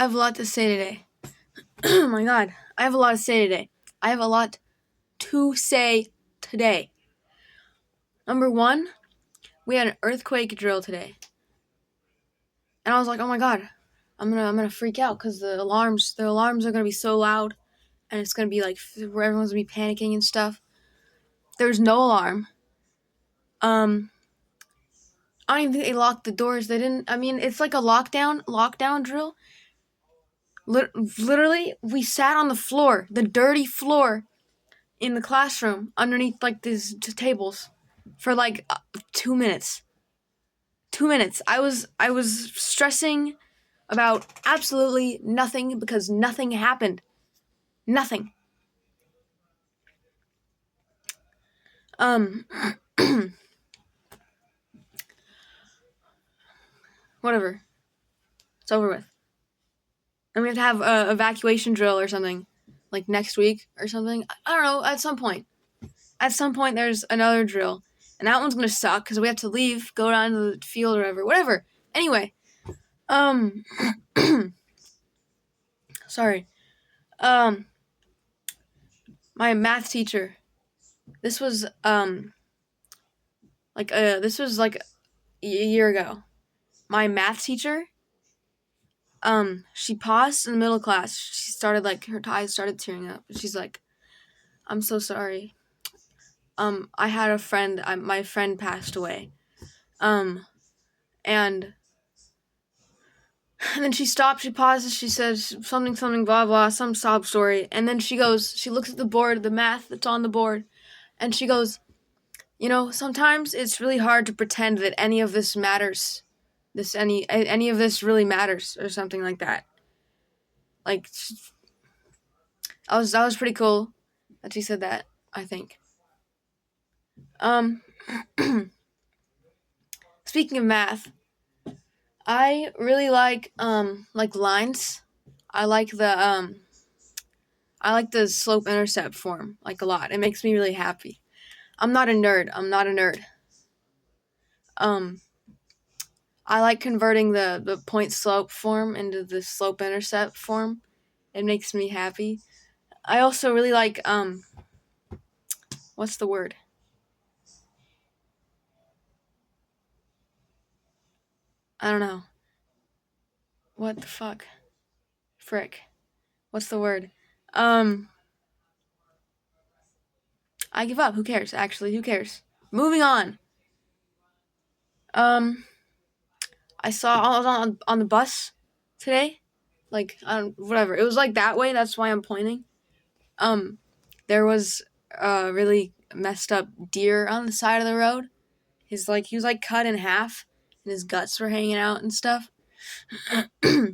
I have a lot to say today. Oh my god. I have a lot to say today. I have a lot to say today. Number one, we had an earthquake drill today. And I was like, oh my god, I'm gonna freak out because the alarms are gonna be so loud, and it's gonna be like where everyone's gonna be panicking and stuff. There's no alarm. I don't even think they locked the doors. They didn't. I mean, it's like a lockdown drill. Literally, we sat on the floor, the dirty floor, in the classroom underneath like these tables, for like 2 minutes. 2 minutes. I was stressing about absolutely nothing because nothing happened. Nothing. Whatever. It's over with. And we have to have a evacuation drill or something, like next week or something. I don't know. At some point, there's another drill, and that one's gonna suck because we have to leave, go down to the field or whatever. Anyway, sorry. My math teacher. This was like a year ago. My math teacher. She paused in the middle of class. She started her eyes started tearing up. She's like, "I'm so sorry. I had a friend. My friend passed away. And then she stopped. She pauses. She says something, blah blah, some sob story. And then she goes. She looks at the board, the math that's on the board, and she goes, sometimes it's really hard to pretend that any of this matters. Any of this really matters, or something like that. Like, that was pretty cool that she said that, I think. Speaking of math, I really like lines. I like the slope intercept form a lot. It makes me really happy. I'm not a nerd. I like converting the point slope form into the slope intercept form. It makes me happy. I also really like what's the word? I don't know. What the fuck? Frick. What's the word? I give up. Who cares? Actually, who cares? Moving on. I was on the bus today. Whatever. It was that way. That's why I'm pointing. There was a really messed up deer on the side of the road. He was cut in half, and his guts were hanging out and stuff. I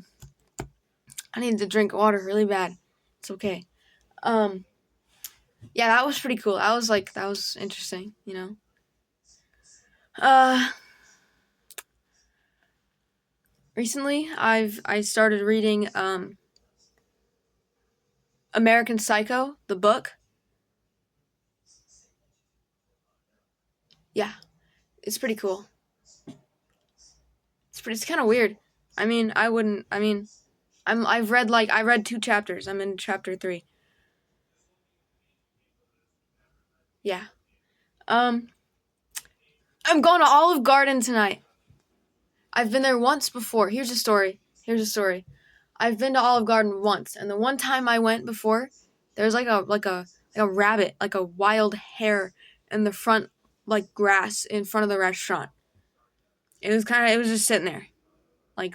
needed to drink water really bad. It's okay. Yeah, that was pretty cool. That was interesting, Recently, I started reading American Psycho, the book. Yeah, it's pretty cool. It's kind of weird. I read 2 chapters. I'm in chapter 3. Yeah. I'm going to Olive Garden tonight. I've been there once before. Here's a story. I've been to Olive Garden once, and the one time I went before, there was a rabbit, like a wild hare in the front, grass in front of the restaurant. It was just sitting there,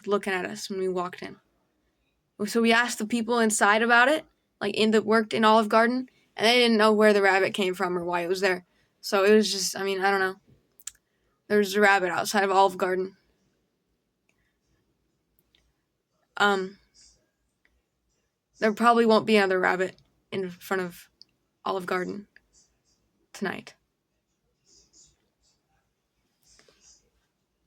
looking at us when we walked in. So we asked the people inside about it, worked in Olive Garden, and they didn't know where the rabbit came from or why it was there. So it was just, I don't know. There's a rabbit outside of Olive Garden. There probably won't be another rabbit in front of Olive Garden tonight.